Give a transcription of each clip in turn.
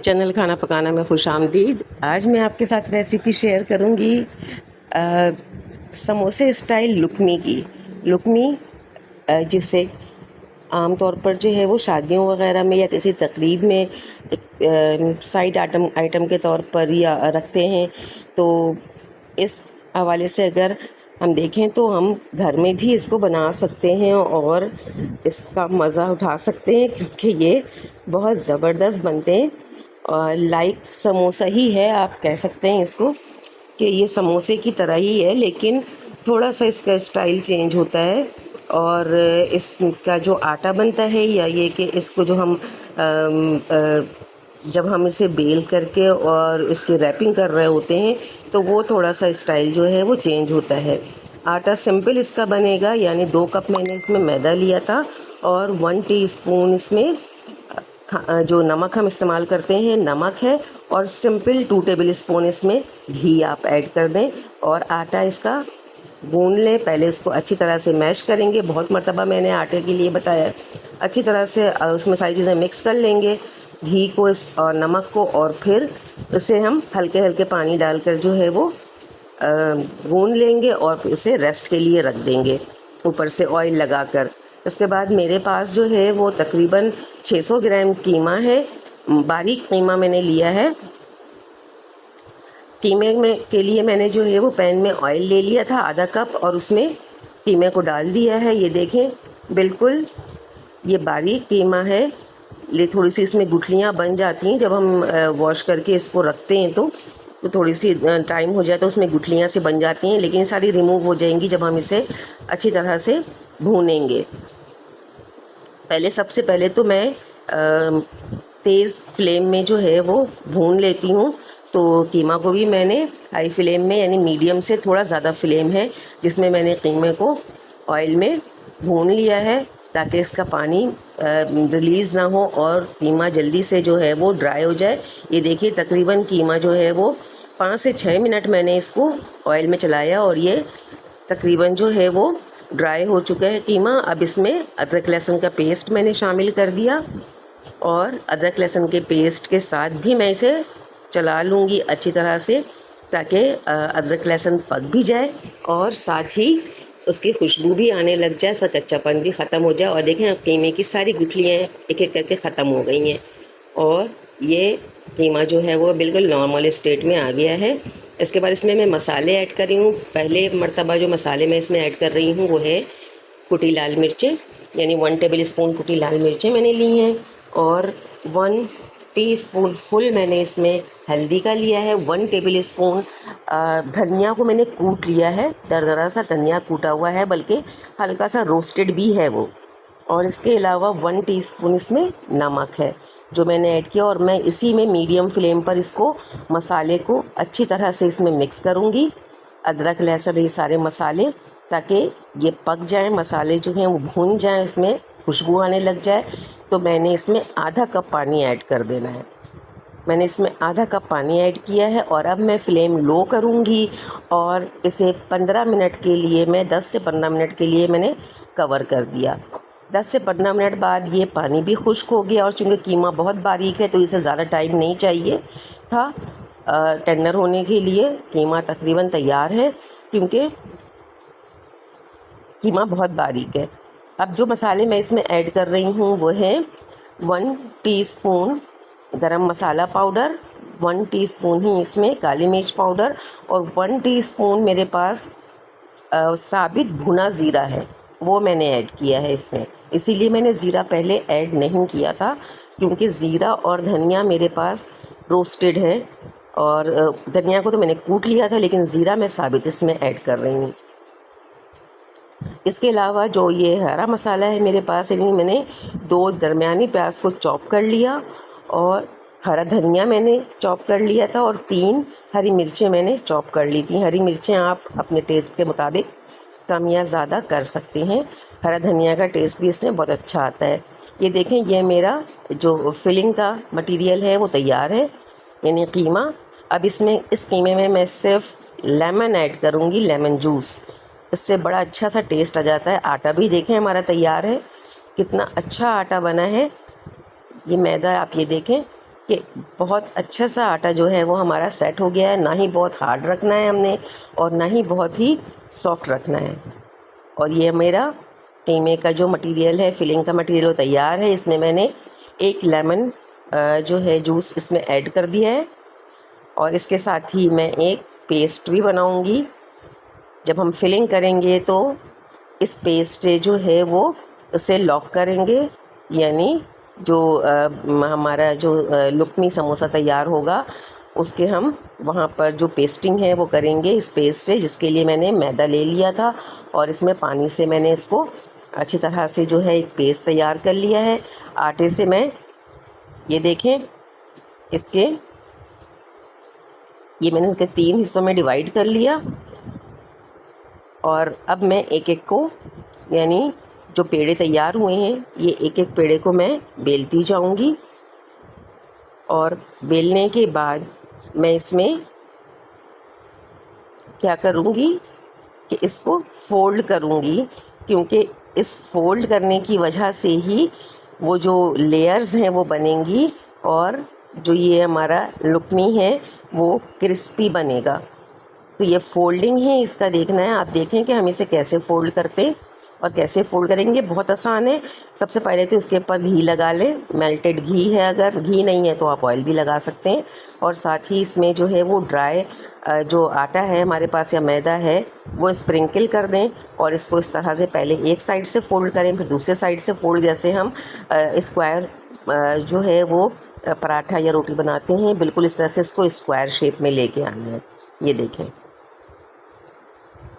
Channel खाना पकाना में खुशामदीद। आज मैं आपके साथ रेसिपी शेयर करूंगी समोसे स्टाइल लुकमी की। लुकमी जिसे आम तौर पर जो है वो शादियों वगैरह में या किसी तकरीब में एक साइड आइटम के तौर पर या रखते हैं। तो इस हवाले से अगर हम देखें तो हम घर में भी इसको बना सकते हैं और इसका मज़ा उठा सकते हैं, क्योंकि ये बहुत ज़बरदस्त बनते हैं। और लाइक समोसा ही है, आप कह सकते हैं इसको कि ये समोसे की तरह ही है, लेकिन थोड़ा सा इसका स्टाइल चेंज होता है। और इसका जो आटा बनता है या ये कि इसको जो हम जब हम इसे बेल करके और इसकी रैपिंग कर रहे होते हैं तो वो थोड़ा सा स्टाइल जो है वो चेंज होता है। आटा सिंपल इसका बनेगा, यानी 2 कप मैंने इसमें मैदा लिया था और 1 टीस्पून इसमें जो नमक हम इस्तेमाल करते हैं नमक है, और सिंपल 2 टेबल स्पून इसमें घी आप ऐड कर दें और आटा इसका गूंद लें। पहले इसको अच्छी तरह से मैश करेंगे, बहुत मरतबा मैंने आटे के लिए बताया। अच्छी तरह से उसमें सारी चीज़ें मिक्स कर लेंगे, घी को इस और नमक को, और फिर इसे हम हल्के हल्के पानी डालकर जो है वो गूंद लेंगे और फिर इसे रेस्ट के लिए रख देंगे ऊपर से ऑयल लगाकर। इसके बाद मेरे पास जो है वो तकरीबन 600 ग्राम कीमा है, बारीक कीमा मैंने लिया है। कीमे में के लिए मैंने जो है वो पैन में ऑयल ले लिया था आधा कप, और उसमें कीमे को डाल दिया है। ये देखें, बिल्कुल ये बारीक कीमा है। ये थोड़ी सी इसमें गुठलियाँ बन जाती हैं जब हम वॉश करके इसको रखते हैं, तो थोड़ी सी टाइम हो जाए तो उसमें गुठलियाँ से बन जाती हैं, लेकिन सारी रिमूव हो जाएंगी जब हम इसे अच्छी तरह से भूनेंगे। सबसे पहले तो मैं तेज़ फ्लेम में जो है वो भून लेती हूँ। तो कीमा को भी मैंने हाई फ्लेम में, यानी मीडियम से थोड़ा ज़्यादा फ्लेम है, जिसमें मैंने कीमे को ऑयल में भून लिया है ताकि इसका पानी रिलीज़ ना हो और कीमा जल्दी से जो है वो ड्राई हो जाए। ये देखिए, तकरीबन कीमा जो है वो 5 से 6 मिनट मैंने इसको ऑयल में चलाया और ये तकरीबन जो है वो ड्राई हो चुका है कीमा। अब इसमें अदरक लहसुन का पेस्ट मैंने शामिल कर दिया, और अदरक लहसुन के पेस्ट के साथ भी मैं इसे चला लूँगी अच्छी तरह से, ताकि अदरक लहसुन पक भी जाए और साथ ही उसकी खुशबू भी आने लग जाए, उसका कच्चापन भी ख़त्म हो जाए। और देखें, अब कीमे की सारी गुठलियाँ एक एक करके ख़त्म हो गई हैं और ये कीमा जो है वो बिल्कुल नॉर्मल स्टेट में आ गया है। इसके बाद इसमें मैं मसाले ऐड कर रही हूँ। पहले मरतबा जो मसाले मैं इसमें ऐड कर रही हूँ वो है कुटी लाल मिर्चें, यानी 1 टेबल स्पून कुटी लाल मिर्चें मैंने ली हैं, और 1 टीस्पून फुल मैंने इसमें हल्दी का लिया है। 1 टेबल स्पून धनिया को मैंने कूट लिया है, दरदरा सा धनिया कूटा हुआ है, बल्कि हल्का सा रोस्टेड भी है वो। और इसके अलावा 1 टीस्पून इसमें नमक है जो मैंने ऐड किया, और मैं इसी में मीडियम फ्लेम पर इसको मसाले को अच्छी तरह से इसमें मिक्स करूँगी, अदरक लहसुन ये सारे मसाले, ताकि ये पक जाएं, मसाले जो हैं वो भून जाएं, इसमें खुशबू आने लग जाए। तो मैंने इसमें आधा कप पानी ऐड कर देना है। मैंने इसमें आधा कप पानी ऐड किया है और अब मैं फ्लेम लो करूँगी और इसे 15 मिनट के लिए, मैं 10 से 15 मिनट के लिए मैंने कवर कर दिया। 10 से 15 मिनट बाद ये पानी भी खुश्क हो गया, और चूँकि कीमा बहुत बारीक है तो इसे ज़्यादा टाइम नहीं चाहिए था टेंडर होने के लिए। कीमा तकरीबन तैयार है क्योंकि कीमा बहुत बारीक है। अब जो मसाले मैं इसमें ऐड कर रही हूँ वो है 1 टीस्पून गरम मसाला पाउडर, 1 टीस्पून ही इसमें काली मिर्च पाउडर, और 1 टीस्पून मेरे पास साबित भुना ज़ीरा है, वो मैंने ऐड किया है इसमें। इसीलिए मैंने ज़ीरा पहले ऐड नहीं किया था, क्योंकि ज़ीरा और धनिया मेरे पास रोस्टेड है, और धनिया को तो मैंने कूट लिया था, लेकिन ज़ीरा मैं साबित इसमें ऐड कर रही हूँ। इसके अलावा जो ये हरा मसाला है मेरे पास, यानी मैंने 2 दरमियानी प्याज को चॉप कर लिया, और हरा धनिया मैंने चॉप कर लिया था, और 3 हरी मिर्चें मैंने चॉप कर ली थी। हरी मिर्चें आप अपने टेस्ट के मुताबिक कम या ज़्यादा कर सकते हैं। हरा धनिया का टेस्ट भी इसमें बहुत अच्छा आता है। ये देखें, ये मेरा जो फिलिंग का मटेरियल है वो तैयार है, यानी कीमा। अब इसमें इस कीमे में मैं सिर्फ लेमन ऐड करूँगी, लेमन जूस। इससे बड़ा अच्छा सा टेस्ट आ जाता है। आटा भी देखें हमारा तैयार है, कितना अच्छा आटा बना है। ये मैदा आप ये देखें, कि बहुत अच्छा सा आटा जो है वो हमारा सेट हो गया है। ना ही बहुत हार्ड रखना है हमने और ना ही बहुत ही सॉफ्ट रखना है। और ये मेरा कीमे का जो मटेरियल है, फिलिंग का मटेरियल, वो तैयार है। इसमें मैंने एक लेमन जो है जूस इसमें ऐड कर दिया है और इसके साथ ही मैं एक पेस्ट भी बनाऊंगी। जब हम फिलिंग करेंगे तो इस पेस्ट जो है वो उसे लॉक करेंगे, यानी जो हमारा जो लुकमी समोसा तैयार होगा उसके हम वहाँ पर जो पेस्टिंग है वो करेंगे इस पेस्ट से, जिसके लिए मैंने मैदा ले लिया था और इसमें पानी से मैंने इसको अच्छी तरह से जो है एक पेस्ट तैयार कर लिया है। आटे से मैं ये देखें ये मैंने इसके 3 हिस्सों में डिवाइड कर लिया और अब मैं एक एक को, यानी जो पेड़े तैयार हुए हैं ये एक एक पेड़े को मैं बेलती जाऊंगी। और बेलने के बाद मैं इसमें क्या करूंगी कि इसको फोल्ड करूंगी, क्योंकि इस फोल्ड करने की वजह से ही वो जो लेयर्स हैं वो बनेंगी और जो ये हमारा लुकमी है वो क्रिस्पी बनेगा। तो ये फोल्डिंग है, इसका देखना है। आप देखें कि हम इसे कैसे फ़ोल्ड करते हैं और कैसे फ़ोल्ड करेंगे। बहुत आसान है। सबसे पहले तो इसके ऊपर घी लगा लें, मेल्टेड घी है, अगर घी नहीं है तो आप ऑयल भी लगा सकते हैं। और साथ ही इसमें जो है वो ड्राई जो आटा है हमारे पास या मैदा है वो स्प्रिंकल कर दें और इसको इस तरह से पहले एक साइड से फ़ोल्ड करें, फिर दूसरे साइड से फ़ोल्ड, जैसे हम स्क्वायर जो है वो पराठा या रोटी बनाते हैं, बिल्कुल इस तरह से इसको स्क्वायर शेप में लेके आना है। ये देखें।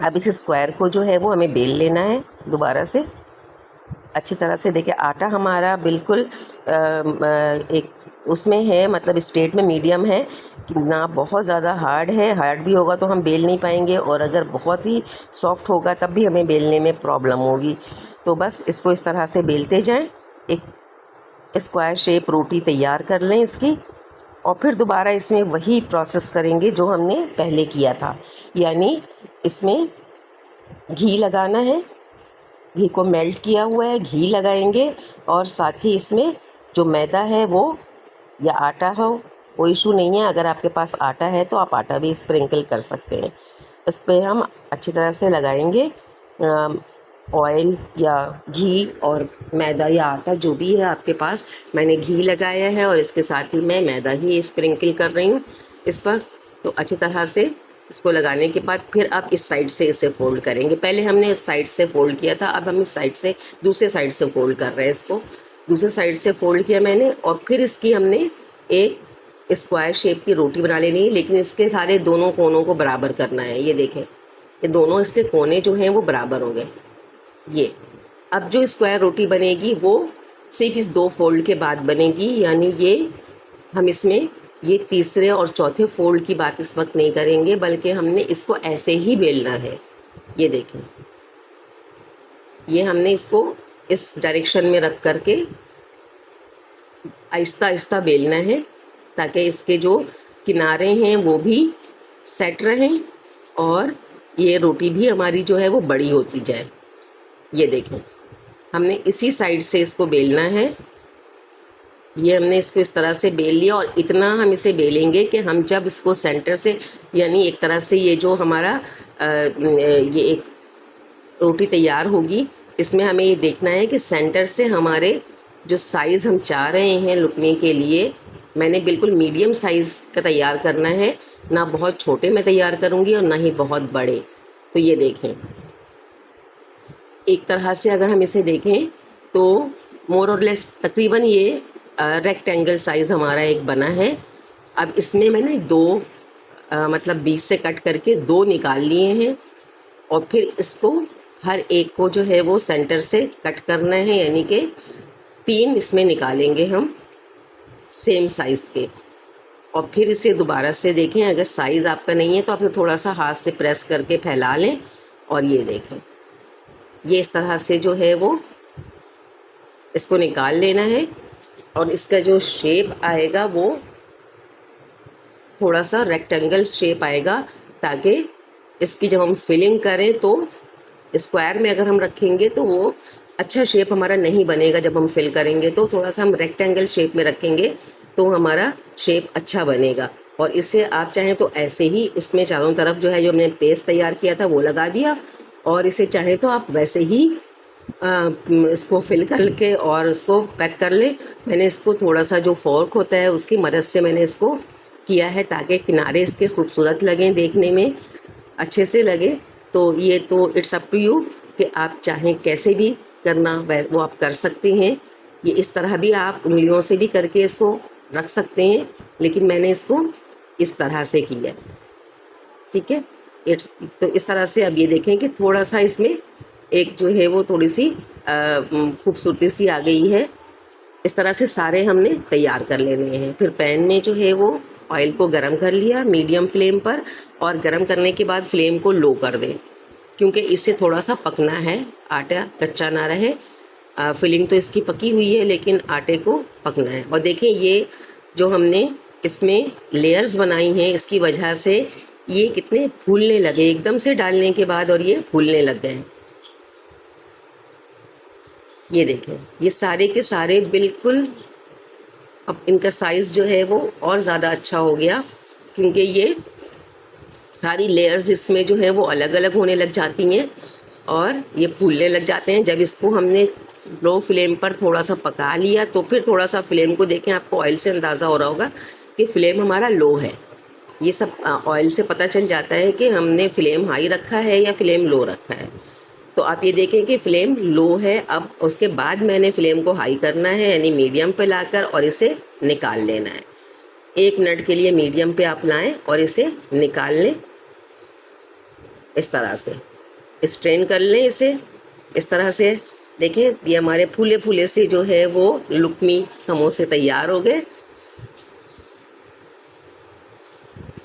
अब इस स्क्वायर को जो है वो हमें बेल लेना है दोबारा से अच्छी तरह से। देखिए आटा हमारा बिल्कुल एक उसमें है, मतलब स्टेट में मीडियम है, कि ना बहुत ज़्यादा हार्ड है। हार्ड भी होगा तो हम बेल नहीं पाएंगे और अगर बहुत ही सॉफ्ट होगा तब भी हमें बेलने में प्रॉब्लम होगी। तो बस इसको इस तरह से बेलते जाएं, एक स्क्वायर शेप रोटी तैयार कर लें इसकी। और फिर दोबारा इसमें वही प्रोसेस करेंगे जो हमने पहले किया था, यानी इसमें घी लगाना है। घी को मेल्ट किया हुआ है, घी लगाएंगे और साथ ही इसमें जो मैदा है वो या आटा हो, कोई इशू नहीं है। अगर आपके पास आटा है तो आप आटा भी स्प्रिंकल कर सकते हैं। इस पर हम अच्छी तरह से लगाएंगे ऑयल या घी और मैदा या आटा जो भी है आपके पास। मैंने घी लगाया है और इसके साथ ही मैं मैदा ही स्प्रिंकल कर रही हूँ इस पर। तो अच्छी तरह से इसको लगाने के बाद फिर आप इस साइड से इसे फोल्ड करेंगे। पहले हमने इस साइड से फोल्ड किया था, अब हम इस साइड से दूसरे साइड से फोल्ड कर रहे हैं इसको। दूसरे साइड से फोल्ड किया मैंने और फिर इसकी हमने एक स्क्वायर शेप की रोटी बना लेनी है, लेकिन इसके सारे दोनों कोनों को बराबर करना है। ये देखें, ये दोनों इसके कोने जो हैं वो बराबर हो गए। ये अब जो स्क्वायर रोटी बनेगी वो सिर्फ इस 2 फोल्ड के बाद बनेगी, यानी ये हम इसमें ये तीसरे और चौथे फोल्ड की बात इस वक्त नहीं करेंगे, बल्कि हमने इसको ऐसे ही बेलना है। ये देखें, ये हमने इसको इस डायरेक्शन में रख करके आहिस्ता आहिस्ता बेलना है, ताकि इसके जो किनारे हैं वो भी सेट रहें और ये रोटी भी हमारी जो है वो बड़ी होती जाए। ये देखें, हमने इसी साइड से इसको बेलना है। ये हमने इसको इस तरह से बेल लिया और इतना हम इसे बेलेंगे कि हम जब इसको सेंटर से, यानी एक तरह से ये जो हमारा ये एक रोटी तैयार होगी, इसमें हमें ये देखना है कि सेंटर से हमारे जो साइज़ हम चाह रहे हैं लुकने के लिए, मैंने बिल्कुल मीडियम साइज़ का तैयार करना है, ना बहुत छोटे में तैयार करूँगी और ना ही बहुत बड़े। तो ये देखें, एक तरह से अगर हम इसे देखें तो मोर और लेस तकरीबन ये रेक्टेंगल साइज़ हमारा एक बना है। अब इसमें मैंने 2 मतलब बीच से कट करके 2 निकाल लिए हैं और फिर इसको हर एक को जो है वो सेंटर से कट करना है, यानी कि 3 इसमें निकालेंगे हम सेम साइज़ के। और फिर इसे दोबारा से देखें, अगर साइज़ आपका नहीं है तो आप थोड़ा सा हाथ से प्रेस करके फैला लें और ये देखें, ये इस तरह से जो है वो इसको निकाल लेना है और इसका जो शेप आएगा वो थोड़ा सा रेक्टेंगल शेप आएगा, ताकि इसकी जब हम फिलिंग करें तो स्क्वायर में अगर हम रखेंगे तो वो अच्छा शेप हमारा नहीं बनेगा। जब हम फिल करेंगे तो थोड़ा सा हम रेक्टेंगल शेप में रखेंगे तो हमारा शेप अच्छा बनेगा। और इसे आप चाहें तो ऐसे ही इसमें चारों तरफ जो है जो हमने पेस्ट तैयार किया था वो लगा दिया, और इसे चाहे तो आप वैसे ही इसको फिल करके और इसको पैक कर ले। मैंने इसको थोड़ा सा जो फॉर्क होता है उसकी मदद से मैंने इसको किया है ताकि किनारे इसके खूबसूरत लगें, देखने में अच्छे से लगे। तो ये तो इट्स अप टू यू कि आप चाहें कैसे भी करना वो आप कर सकते हैं। ये इस तरह भी आप उंगलियों से भी करके इसको रख सकते हैं, लेकिन मैंने इसको इस तरह से किया है, ठीक है। इट्स तो इस तरह से अब ये देखें कि थोड़ा सा इसमें एक जो है वो थोड़ी सी खूबसूरती सी आ गई है। इस तरह से सारे हमने तैयार कर लेने हैं। फिर पैन में जो है वो ऑयल को गरम कर लिया मीडियम फ्लेम पर, और गरम करने के बाद फ्लेम को लो कर दें, क्योंकि इसे थोड़ा सा पकना है, आटा कच्चा ना रहे। फिलिंग तो इसकी पकी हुई है लेकिन आटे को पकना है। और देखें ये जो हमने इसमें लेयर्स बनाई हैं इसकी वजह से ये कितने फूलने लगे एकदम से डालने के बाद, और ये फूलने लग गए। ये देखें ये सारे के सारे बिल्कुल अब इनका साइज़ जो है वो और ज़्यादा अच्छा हो गया, क्योंकि ये सारी लेयर्स इसमें जो है वो अलग अलग होने लग जाती हैं और ये फूलने लग जाते हैं। जब इसको हमने लो फ्लेम पर थोड़ा सा पका लिया तो फिर थोड़ा सा फ्लेम को देखें, आपको ऑयल से अंदाज़ा हो रहा होगा कि फ्लेम हमारा लो है। ये सब ऑयल से पता चल जाता है कि हमने फ्लेम हाई रखा है या फ्लेम लो रखा है। तो आप ये देखें कि फ्लेम लो है। अब उसके बाद मैंने फ्लेम को हाई करना है, यानी मीडियम पे लाकर और इसे निकाल लेना है। 1 मिनट के लिए मीडियम पे आप लाएं और इसे निकाल लें। इस तरह से स्ट्रेन कर लें इसे, इस तरह से। देखें ये हमारे फूले फूले से जो है वो लुकमी समोसे तैयार हो गए।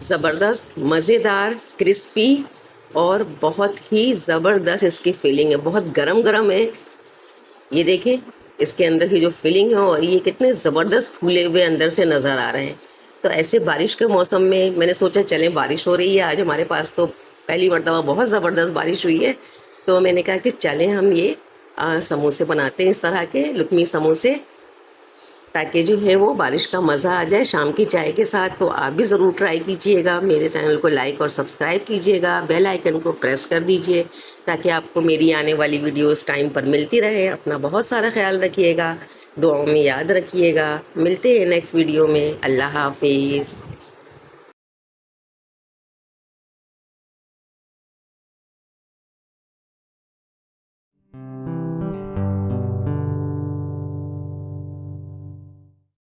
ज़बरदस्त, मज़ेदार, क्रिस्पी और बहुत ही ज़बरदस्त इसकी फीलिंग है। बहुत गरम गरम है। ये देखें इसके अंदर की जो फीलिंग है, और ये कितने ज़बरदस्त फूले हुए अंदर से नज़र आ रहे हैं। तो ऐसे बारिश के मौसम में मैंने सोचा चलें, बारिश हो रही है आज हमारे पास, तो पहली मरतबा बहुत ज़बरदस्त बारिश हुई है, तो मैंने कहा कि चलें हम ये समोसे बनाते हैं, इस तरह के लुकमी समोसे, ताकि जो है वो बारिश का मज़ा आ जाए शाम की चाय के साथ। तो आप भी ज़रूर ट्राई कीजिएगा। मेरे चैनल को लाइक और सब्सक्राइब कीजिएगा, बेल आइकन को प्रेस कर दीजिए ताकि आपको मेरी आने वाली वीडियोस टाइम पर मिलती रहे। अपना बहुत सारा ख्याल रखिएगा, दुआओं में याद रखिएगा। मिलते हैं नेक्स्ट वीडियो में। अल्लाह हाफिज़।